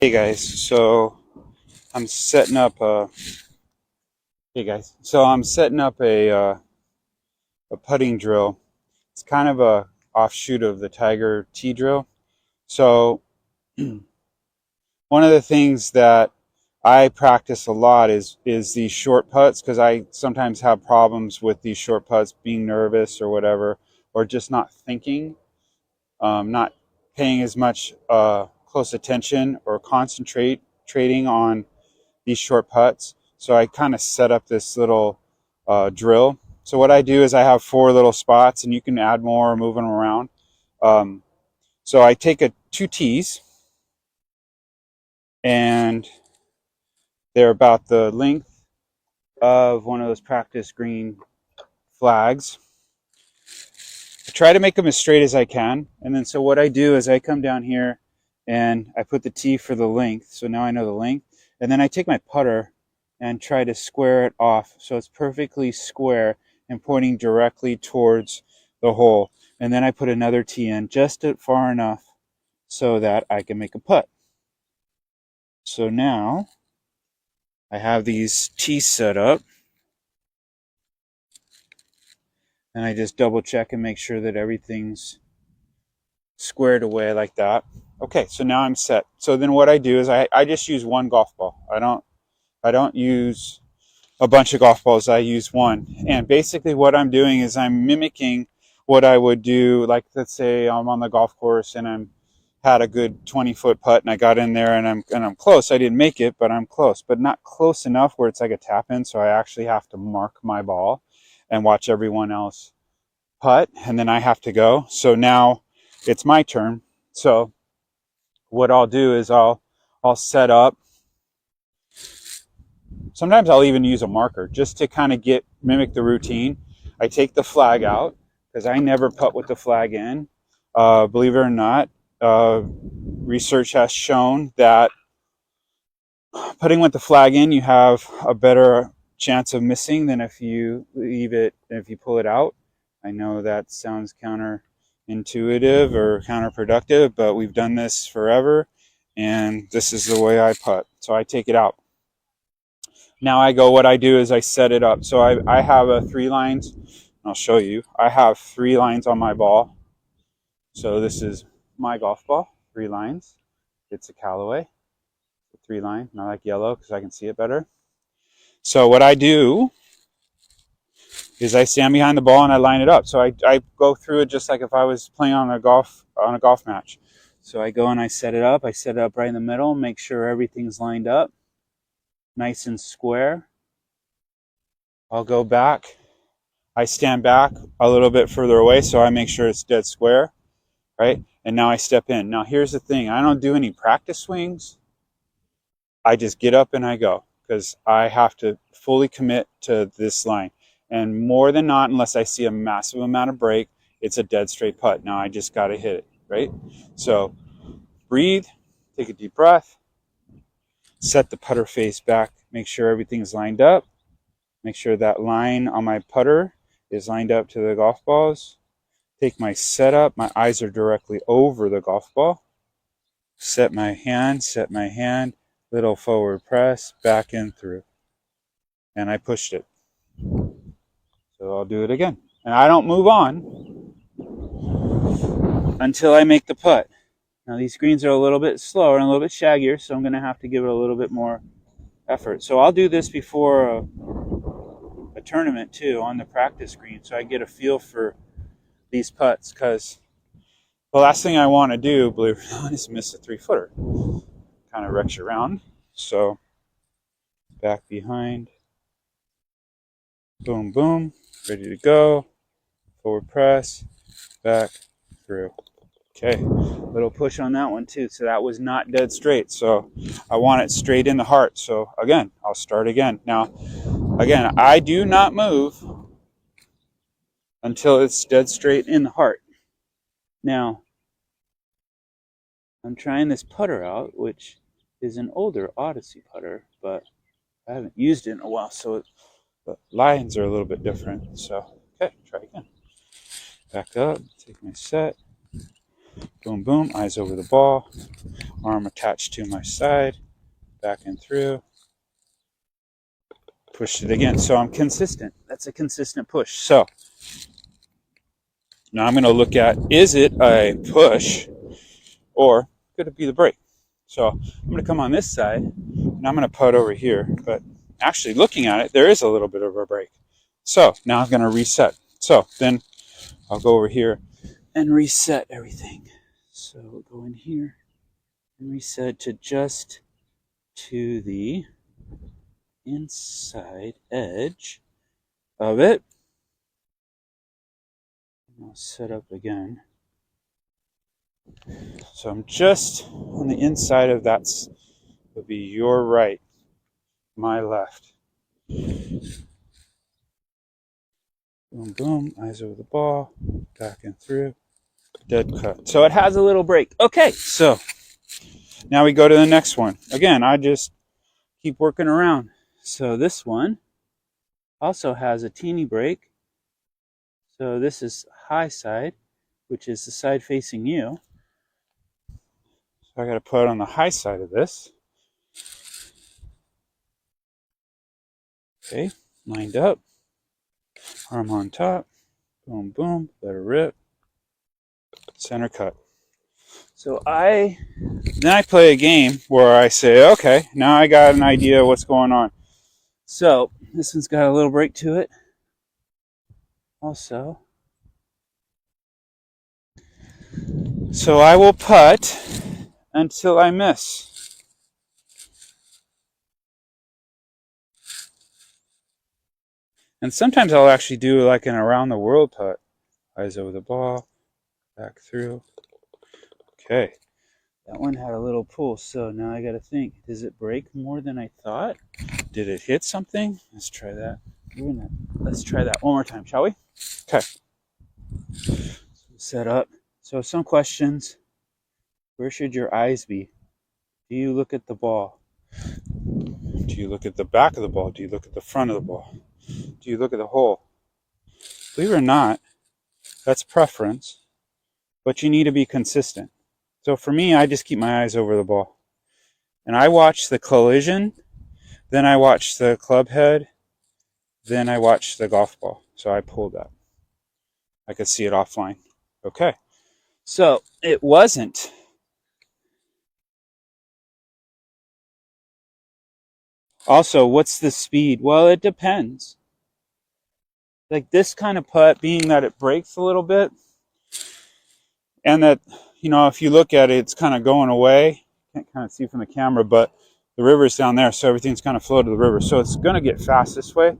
Hey guys, so I'm setting up a I'm setting up a putting drill. It's kind of a offshoot of the Tiger T drill. So one of the things that I practice a lot is these short putts because I sometimes have problems with these short putts, being nervous or whatever, or just not thinking, not paying as much close attention or concentrating on these short putts. So I kind of set up this little drill. So what I do is I have four little spots, and you can add more or move them around. Um, so I take two tees, and they're about the length of one of those practice green flags. I try to make them as straight as I can, and then so what I do is I come down here and I put the tee for the length. So now I know the length, and then I take my putter and try to square it off so it's perfectly square and pointing directly towards the hole. And then I put another tee in just far enough so that I can make a putt. So now I have these tees set up, and I just double check and make sure that everything's squared away like that. Okay, so now I'm set. So then what I do is I just use one golf ball. I don't use a bunch of golf balls. I use one. And basically what I'm doing is I'm mimicking what I would do. Like, let's say I'm on the golf course and I'm had a good 20-foot putt and I got in there and I'm close. I didn't make it, but I'm close, but not close enough where it's like a tap in. So I actually have to mark my ball and watch everyone else putt, and then I have to go. So now it's my turn. So what I'll do is I'll set up. Sometimes I'll even use a marker just to kind of mimic the routine. I take the flag out because I never putt with the flag in. Believe it or not, research has shown that putting with the flag in, you have a better chance of missing than if you pull it out. I know that sounds counterintuitive or counterproductive, but we've done this forever, and this is the way I putt. So I take it out. Now what I do is I set it up. So I have a 3 lines. I'll show you. I have 3 lines on my ball. So this is my golf ball, 3 lines. It's a Callaway, 3 line. And I like yellow because I can see it better. So what I do is I stand behind the ball and I line it up. So I go through it just like if I was playing on a golf match. So I go and I set it up. I set it up right in the middle, make sure everything's lined up, nice and square. I'll go back. I stand back a little bit further away so I make sure it's dead square, right? And now I step in. Now here's the thing. I don't do any practice swings. I just get up and I go because I have to fully commit to this line. And more than not, unless I see a massive amount of break, it's a dead straight putt. Now I just got to hit it, right? So breathe, take a deep breath, set the putter face back, make sure everything's lined up, make sure that line on my putter is lined up to the golf balls. Take my setup, my eyes are directly over the golf ball. Set my hand, little forward press, back in through. And I pushed it. So I'll do it again. And I don't move on until I make the putt. Now these greens are a little bit slower and a little bit shaggier, so I'm going to have to give it a little bit more effort. So I'll do this before a tournament too on the practice green, so I get a feel for these putts, because the last thing I want to do, believe it or not, is miss a 3-footer. Kind of wrecks you around. So back behind, boom, boom, ready to go, forward press, back through. Okay, little push on that one too. So that was not dead straight. So I want it straight in the heart. So again, I'll start again. Now, again, I do not move until it's dead straight in the heart. Now, I'm trying this putter out, which is an older Odyssey putter, but I haven't used it in a while, so the lines are a little bit different. So, okay, try again. Back up, take my set, Boom, boom, eyes over the ball, arm attached to my side, back and through, pushed it again. So I'm consistent. That's a consistent push. So now I'm going to look at, is it a push or could it be the break? So I'm going to come on this side and I'm going to putt over here. But actually looking at it, there is a little bit of a break. So now I'm going to reset. So then I'll go over here and reset everything. So we'll go in here and reset to just to the inside edge of it. And I'll set up again. So I'm just on the inside of that would be your right, my left. Boom, boom, eyes over the ball, back and through, dead cut. So it has a little break. Okay, so now we go to the next one. Again, I just keep working around. So this one also has a teeny break. So this is high side, which is the side facing you. So I got to put on the high side of this. Okay, lined up, arm on top, boom, boom, let her rip, center cut. So then I play a game where I say, okay, now I got an idea of what's going on. So this one's got a little break to it. Also, so I will putt until I miss. And sometimes I'll actually do like an around the world putt. Eyes over the ball, back through. Okay. That one had a little pull, so now I got to think, does it break more than I thought? Did it hit something? Let's try that. Let's try that one more time, shall we? Okay. Set up. So some questions. Where should your eyes be? Do you look at the ball? Do you look at the back of the ball? Do you look at the front of the ball? Do you look at the hole? Believe it or not, that's preference, but you need to be consistent. So for me, I just keep my eyes over the ball. And I watch the collision, then I watch the club head, then I watch the golf ball. So I pulled that. I could see it offline. Okay. So it wasn't. Also, what's the speed? Well, it depends. Like this kind of putt, being that it breaks a little bit, and that, if you look at it, it's kind of going away. Can't kind of see from the camera, but the river's down there, so everything's kind of flowed to the river. So it's going to get fast this way.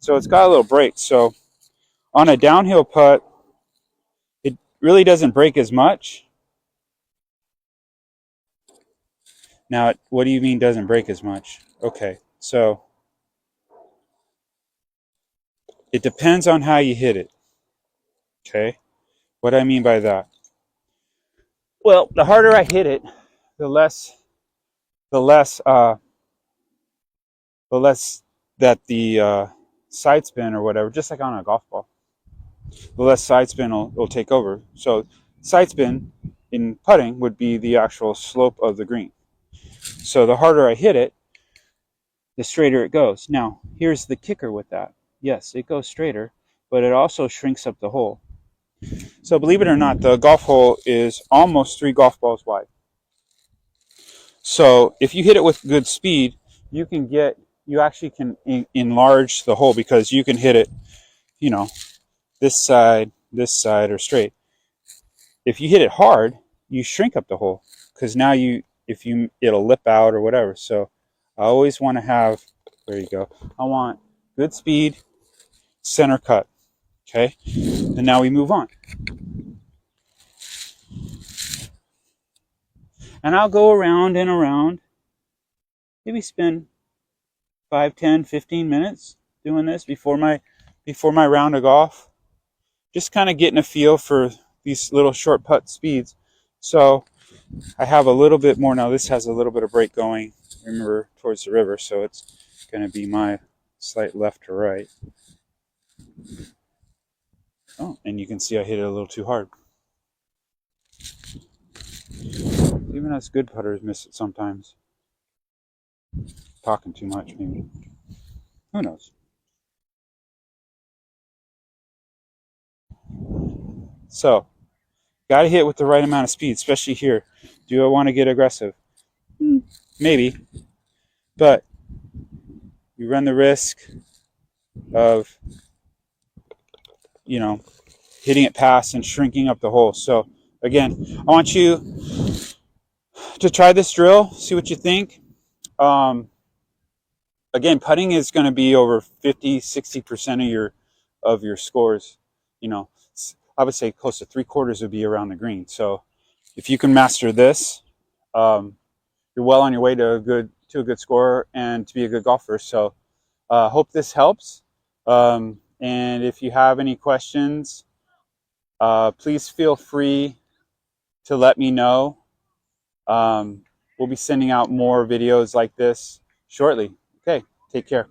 So it's got a little break. So on a downhill putt, it really doesn't break as much. Now, what do you mean doesn't break as much? Okay, so it depends on how you hit it. Okay, what do I mean by that? Well, the harder I hit it, the less that the side spin or whatever, just like on a golf ball, the less side spin will take over. So side spin in putting would be the actual slope of the green. So the harder I hit it, the straighter it goes. Now, here's the kicker with that. Yes, it goes straighter, but it also shrinks up the hole. So believe it or not, the golf hole is almost 3 golf balls wide. So if you hit it with good speed, you actually can enlarge the hole, because you can hit it, this side, or straight. If you hit it hard, you shrink up the hole, because now it'll lip out or whatever. So I always want to have, there you go, I want good speed, center cut. Okay, and now we move on. And I'll go around and around, maybe spend 5, 10, 15 minutes doing this before my round of golf. Just kind of getting a feel for these little short putt speeds. So I have a little bit more now. This has a little bit of break going, remember, towards the river. So it's going to be my slight left to right. Oh, and you can see I hit it a little too hard. Even us good putters miss it sometimes. Talking too much, maybe. Who knows? So, got to hit with the right amount of speed, especially here. Do I want to get aggressive? Maybe. But you run the risk of, you know, hitting it past and shrinking up the hole. So, again, I want you to try this drill, see what you think. Again, putting is going to be over 50-60% of your scores. You know, I would say close to 3/4 would be around the green. So if you can master this, you're well on your way to a good score and to be a good golfer. So hope this helps. And if you have any questions, please feel free to let me know. We'll be sending out more videos like this shortly. Okay, take care.